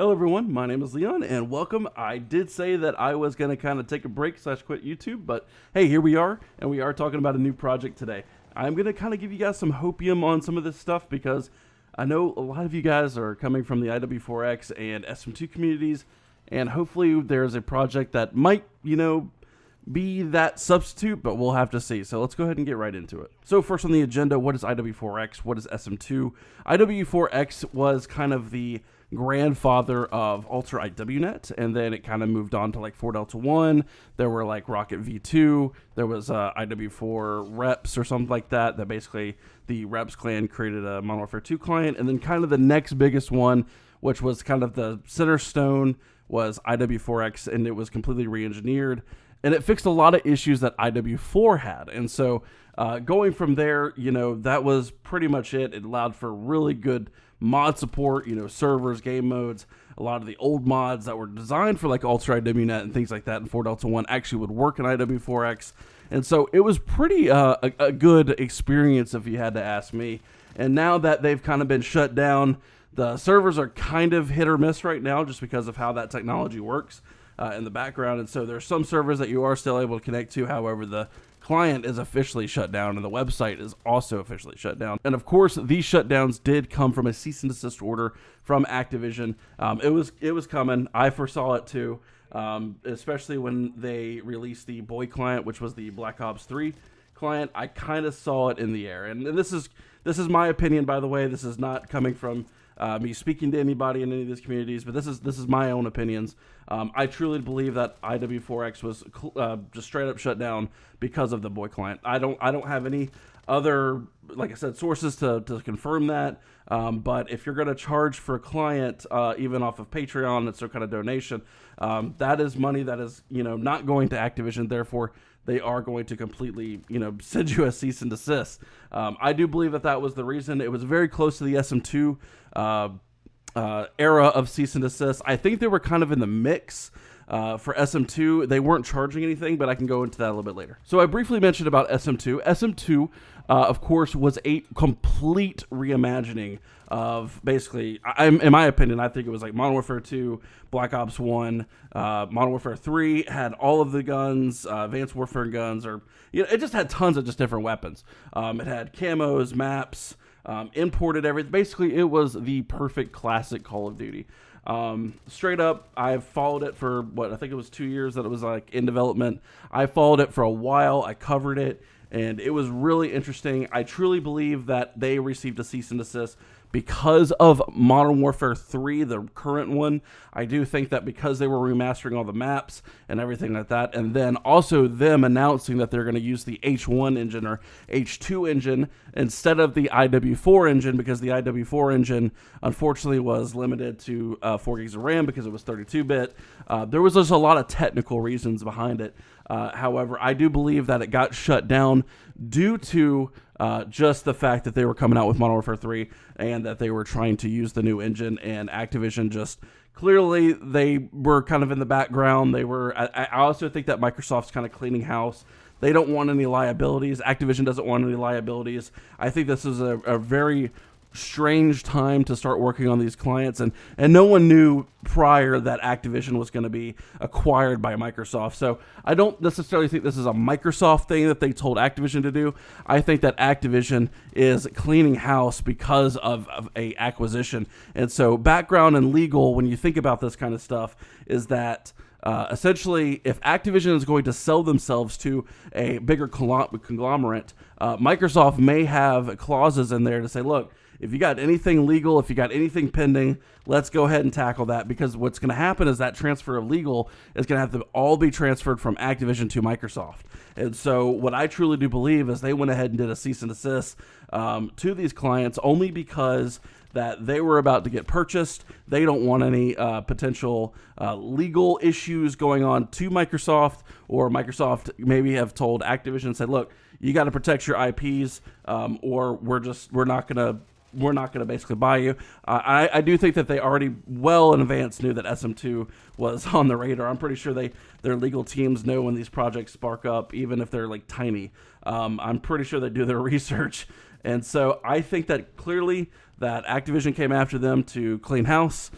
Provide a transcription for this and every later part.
Hello everyone, my name is Leon and welcome. I did say that I was going to kind of take a break / quit YouTube, but hey, here we are, and we are talking about a new project today. I'm going to kind of give you guys some hopium on some of this stuff because I know a lot of you guys are coming from the IW4X and SM2 communities, and hopefully there's a project that might, be that substitute, but we'll have to see. So let's go ahead and get right into it. So first on the agenda, what is IW4X? What is SM2? IW4X was kind of the grandfather of Ultra IWNet, and then it kind of moved on to like 4 Delta 1. There were like Rocket V2. There was IW4 Reps or something like that. That basically the Reps clan created a Modern Warfare 2 client, and then kind of the next biggest one, which was kind of the center stone, was IW4X, and it was completely re-engineered. And it fixed a lot of issues that IW4 had. And so going from there, that was pretty much it. It allowed for really good mod support, servers, game modes. A lot of the old mods that were designed for like Ultra IWNet and things like that in 4 Delta 1 actually would work in IW4X. And so it was pretty a good experience if you had to ask me. And now that they've kind of been shut down, the servers are kind of hit or miss right now just because of how that technology works in the background. And so there's some servers that you are still able to connect to. However, the client is officially shut down and the website is also officially shut down. And of course, these shutdowns did come from a cease and desist order from Activision. It was coming. I foresaw it too, especially when they released the Boy client, which was the Black Ops 3 client. I kind of saw it in the air. And this is my opinion, by the way. This is not coming from me speaking to anybody in any of these communities, but this is my own opinions. I truly believe that IW4X was just straight up shut down because of the Boy client. I don't have any other, like I said, sources to confirm that. But if you're going to charge for a client, even off of Patreon, it's some kind of donation, that is money that is not going to Activision. Therefore, they are going to completely, send you a cease and desist. I do believe that was the reason. It was very close to the SM2 era of cease and desist. I think they were kind of in the mix. For SM2, they weren't charging anything, but I can go into that a little bit later. So I briefly mentioned about SM2. SM2, of course, was a complete reimagining of basically, in my opinion, I think it was like Modern Warfare 2, Black Ops 1, Modern Warfare 3 had all of the guns, Advanced Warfare guns, it just had tons of just different weapons. It had camos, maps, imported everything. Basically, it was the perfect classic Call of Duty. Straight up, I've followed it for I think it was 2 years that it was like in development. I followed it for a while. I covered it, and it was really interesting. I truly believe that they received a cease and desist because of Modern Warfare 3, the current one. I do think that because they were remastering all the maps and everything like that, and then also them announcing that they're going to use the H1 engine or H2 engine instead of the IW4 engine, because the IW4 engine unfortunately was limited to 4 gigs of RAM because it was 32-bit. There was just a lot of technical reasons behind it. However, I do believe that it got shut down due to just the fact that they were coming out with Modern Warfare 3 and that they were trying to use the new engine, and Activision just clearly they were kind of in the background. I also think that Microsoft's kind of cleaning house. They don't want any liabilities. Activision doesn't want any liabilities. I think this is a very strange time to start working on these clients, and no one knew prior that Activision was going to be acquired by Microsoft. So I don't necessarily think this is a Microsoft thing that they told Activision to do. I think that Activision is cleaning house because of a acquisition. And so background and legal, when you think about this kind of stuff, is that essentially, if Activision is going to sell themselves to a bigger conglomerate, Microsoft may have clauses in there to say, look, if you got anything legal, if you got anything pending, let's go ahead and tackle that, because what's going to happen is that transfer of legal is going to have to all be transferred from Activision to Microsoft. And so what I truly do believe is they went ahead and did a cease and desist to these clients only because that they were about to get purchased. They don't want any potential legal issues going on to Microsoft, or Microsoft maybe have told Activision, said, look, you got to protect your IPs, or we're not going to basically buy you. I do think that they already well in advance knew that SM2 was on the radar. I'm pretty sure their legal teams know when these projects spark up, even if they're like tiny. I'm pretty sure they do their research And so I think that clearly that Activision came after them to clean house,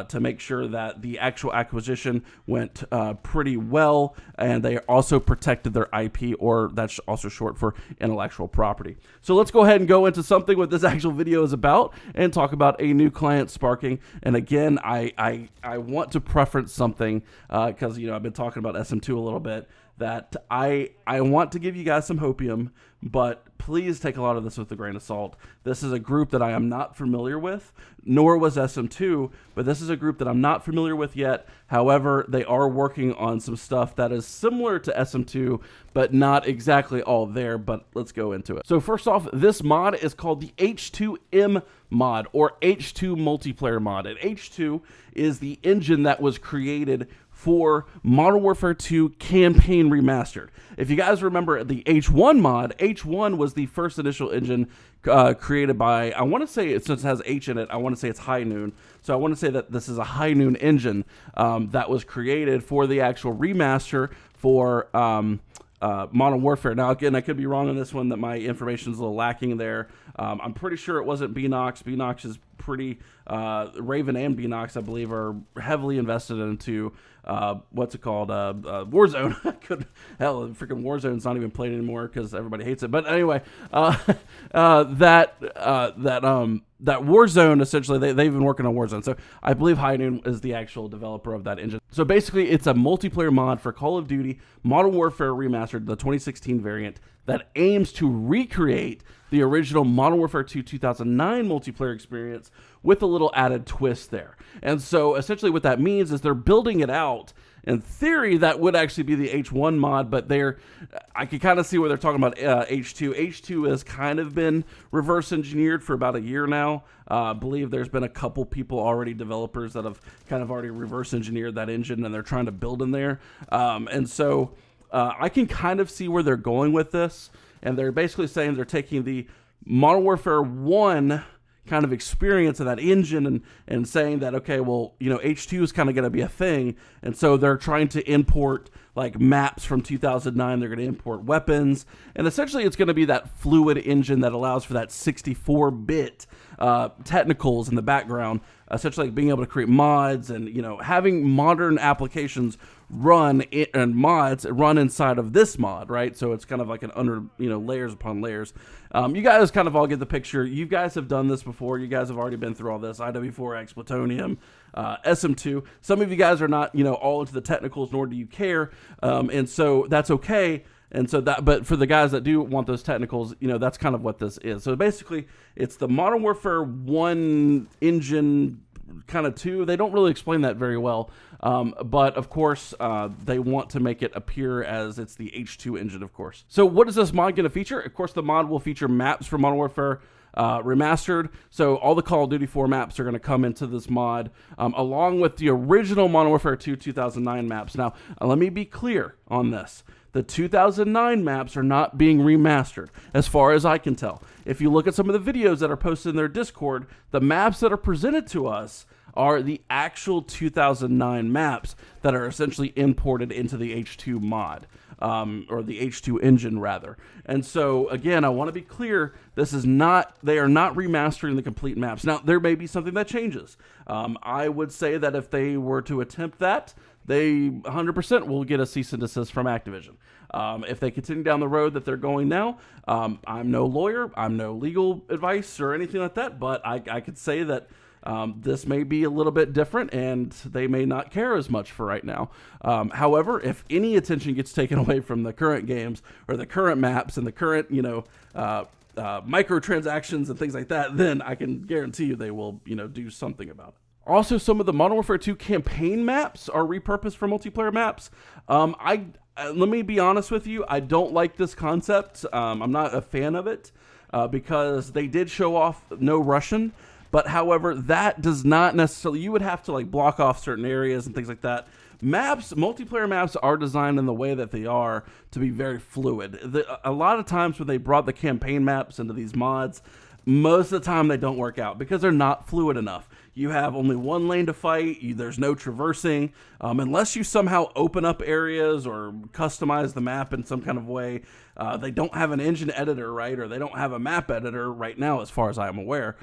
to make sure that the actual acquisition went pretty well, and they also protected their IP, or that's also short for intellectual property. So let's go ahead and go into something what this actual video is about and talk about a new client sparking. And again, I want to preference something because I've been talking about SM2 a little bit, that I want to give you guys some hopium, but please take a lot of this with a grain of salt. This is a group that I am not familiar with, nor was SM2, but this is a group that I'm not familiar with yet. However, they are working on some stuff that is similar to SM2, but not exactly all there, but let's go into it. So first off, this mod is called the H2M-Mod, or H2 multiplayer mod. And H2 is the engine that was created for Modern Warfare 2 Campaign Remastered. If you guys remember the H1 mod, H1 was the first initial engine created by, I want to say, since it has H in it, I want to say it's High Noon. So I want to say that this is a High Noon engine that was created for the actual remaster for Modern Warfare. Now, again, I could be wrong on this one, that my information is a little lacking there. I'm pretty sure it wasn't Beanox. Beanox is pretty, Raven and Beanox, I believe, are heavily invested into, what's it called, Warzone. Freaking Warzone's not even played anymore because everybody hates it. But anyway, that Warzone, essentially, they've been working on Warzone. So I believe High Noon is the actual developer of that engine. So basically, it's a multiplayer mod for Call of Duty Modern Warfare Remastered, the 2016 variant, that aims to recreate the original Modern Warfare 2 2009 multiplayer experience with a little added twist there. And so essentially what that means is they're building it out. In theory, that would actually be the H1 mod, but I can kind of see where they're talking about H2. H2 has kind of been reverse engineered for about a year now. I believe there's been a couple people already, developers, that have kind of already reverse engineered that engine, and they're trying to build in there. And so I can kind of see where they're going with this. And they're basically saying they're taking the Modern Warfare 1 kind of experience of that engine and saying that, okay, well, H2 is kind of going to be a thing. And so they're trying to import like maps from 2009. They're going to import weapons. And essentially it's going to be that fluid engine that allows for that 64-bit technicals in the background, essentially like being able to create mods and, having modern applications run inside of this mod, right? So it's kind of like an under, layers upon layers. You guys kind of all get the picture. You guys have done this before. You guys have already been through all this. IW4X, Plutonium, SM2. Some of you guys are not, all into the technicals, nor do you care. And so that's okay. And so but for the guys that do want those technicals, that's kind of what this is. So basically it's the Modern Warfare 1 engine, kind of 2. They don't really explain that very well. But of course, they want to make it appear as it's the H2 engine, of course. So what is this mod going to feature? Of course, the mod will feature maps from Modern Warfare Remastered. So all the Call of Duty 4 maps are going to come into this mod, along with the original Modern Warfare 2 2009 maps. Now, let me be clear on this. The 2009 maps are not being remastered, as far as I can tell. If you look at some of the videos that are posted in their Discord, the maps that are presented to us are the actual 2009 maps that are essentially imported into the H2 mod, or the H2 engine, rather. And so, again, I want to be clear, they are not remastering the complete maps. Now, there may be something that changes. I would say that if they were to attempt that, they 100% will get a cease and desist from Activision. If they continue down the road that they're going now, I'm no lawyer, I'm no legal advice or anything like that, but I could say that this may be a little bit different, and they may not care as much for right now. However, if any attention gets taken away from the current games or the current maps and the current, microtransactions and things like that, then I can guarantee you they will, do something about it. Also, some of the Modern Warfare 2 campaign maps are repurposed for multiplayer maps. Let me be honest with you, I don't like this concept. I'm not a fan of it because they did show off no Russian. But however, that does not necessarily, you would have to like block off certain areas and things like that. Multiplayer maps are designed in the way that they are to be very fluid. A lot of times when they brought the campaign maps into these mods, most of the time they don't work out because they're not fluid enough. you have only one lane to fight. There's no traversing. Unless you somehow open up areas or customize the map in some kind of way. They don't have an engine editor, right? Or they don't have a map editor right now, as far as I'm aware.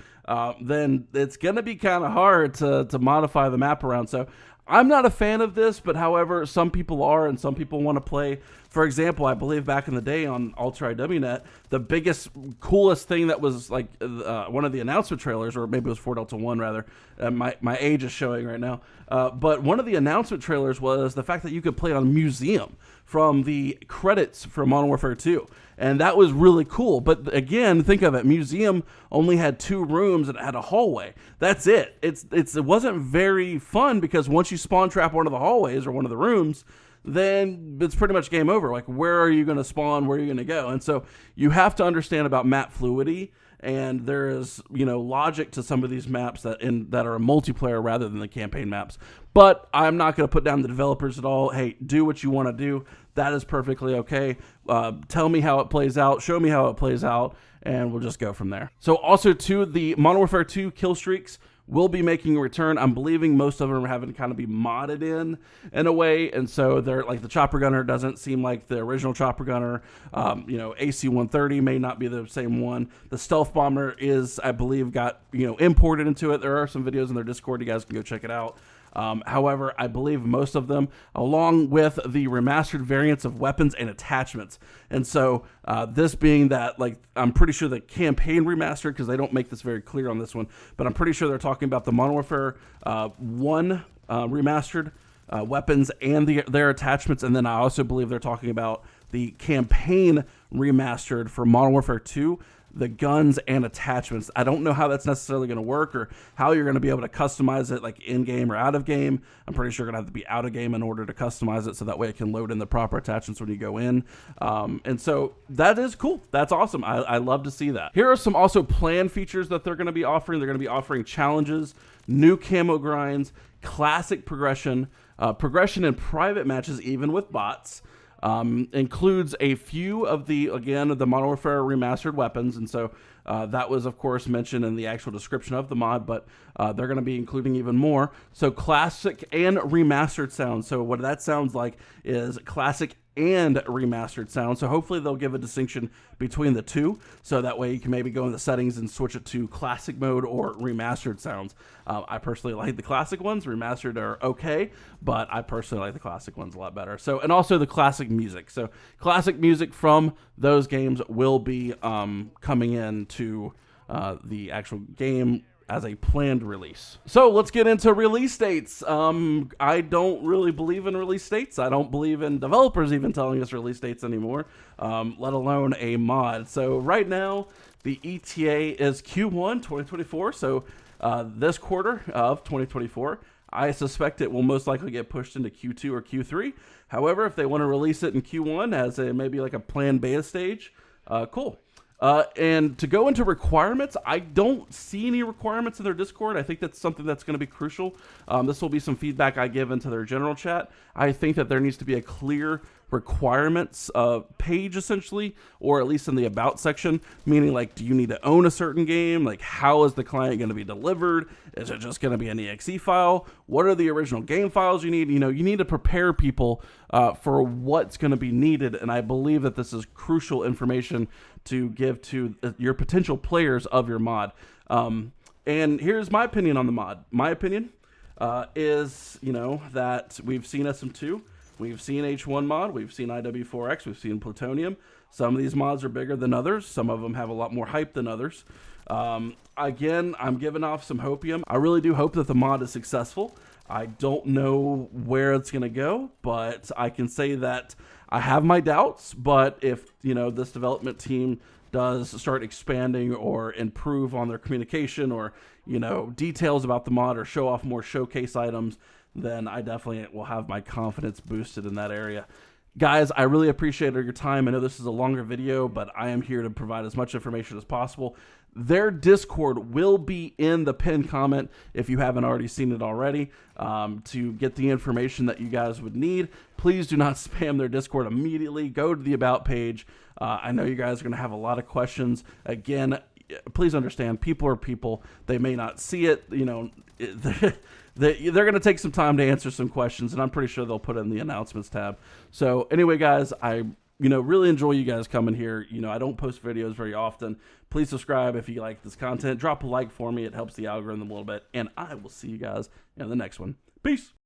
Then it's going to be kind of hard to modify the map around. So I'm not a fan of this, but however, some people are, and some people want to play. For example, I believe back in the day on Ultra IWNet, the biggest, coolest thing that was like one of the announcement trailers, or maybe it was 4 Delta 1 rather. My age is showing right now. But one of the announcement trailers was the fact that you could play on Museum from the credits for Modern Warfare 2. And that was really cool. But again, think of it. Museum only had 2 rooms and it had a hallway. That's it. It wasn't very fun because once you spawn trap one of the hallways or one of the rooms, then it's pretty much game over. Like, where are you going to spawn? Where are you going to go? And so you have to understand about map fluidity. And there is, logic to some of these maps that are a multiplayer rather than the campaign maps. But I'm not going to put down the developers at all. Hey, do what you want to do. That is perfectly okay. Tell me how it plays out. Show me how it plays out. And we'll just go from there. So also, too, the Modern Warfare 2 kill streaks will be making a return. I'm believing most of them are having to kind of be modded in a way. And so they're like, the chopper gunner doesn't seem like the original chopper gunner. AC-130 may not be the same one. The stealth bomber is, I believe, got, imported into it. There are some videos in their Discord. You guys can go check it out. However, I believe most of them, along with the remastered variants of weapons and attachments. And so this being that, like, I'm pretty sure the campaign remastered, because they don't make this very clear on this one, but I'm pretty sure they're talking about the Modern Warfare 1 remastered weapons and their attachments. And then I also believe they're talking about the campaign remastered for Modern Warfare 2. The guns and attachments. I don't know how that's necessarily going to work or how you're going to be able to customize it like in-game or out of game. I'm pretty sure you're going to have to be out of game in order to customize it so that way it can load in the proper attachments when you go in. And so that is cool. That's awesome. I love to see that. Here are some also planned features that they're going to be offering. They're going to be offering challenges, new camo grinds, classic progression, progression in private matches even with bots. Includes a few of the Modern Warfare remastered weapons. And so that was, of course, mentioned in the actual description of the mod, but they're going to be including even more. So classic and remastered sounds. So what that sounds like is classic and remastered sound. So hopefully they'll give a distinction between the two. So that way you can maybe go in the settings and switch it to classic mode or remastered sounds. I personally like the classic ones. Remastered are okay, but I personally like the classic ones a lot better. So, and also the classic music. So classic music from those games will be coming into the actual game as a planned release. So let's get into release dates. I don't really believe in release dates. I don't believe in developers even telling us release dates anymore, let alone a mod. So right now, the ETA is Q1 2024. So this quarter of 2024, I suspect it will most likely get pushed into Q2 or Q3. However, if they want to release it in Q1 as maybe like a planned beta stage, cool. And to go into requirements, I don't see any requirements in their Discord. I think that's something that's going to be crucial. This will be some feedback I give into their general chat. I think that there needs to be a clear requirements page, essentially, or at least in the about section, meaning like, do you need to own a certain game? Like, how is the client going to be delivered? Is it just going to be an exe file? What are the original game files you need? You need to prepare people for what's going to be needed. And I believe that this is crucial information to give to your potential players of your mod. And here's my opinion on the mod. My opinion is, that we've seen SM2, we've seen H2M-Mod, we've seen IW4X, we've seen Plutonium. Some of these mods are bigger than others. Some of them have a lot more hype than others. Again, I'm giving off some hopium. I really do hope that the mod is successful. I don't know where it's going to go, but I can say that I have my doubts. But if, this development team does start expanding or improve on their communication or, details about the mod or show off more showcase items, then I definitely will have my confidence boosted in that area. Guys, I really appreciate your time. I know this is a longer video, but I am here to provide as much information as possible. Their Discord will be in the pinned comment if you haven't already seen it already, to get the information that you guys would need. Please do not spam their Discord immediately. Go to the About page. I know you guys are going to have a lot of questions. Again, please understand, people are people. They may not see it. You know, they're going to take some time to answer some questions, and I'm pretty sure they'll put it in the announcements tab. So anyway, guys, I really enjoy you guys coming here. I don't post videos very often. Please subscribe if you like this content. Drop a like for me. It helps the algorithm a little bit. And I will see you guys in the next one. Peace.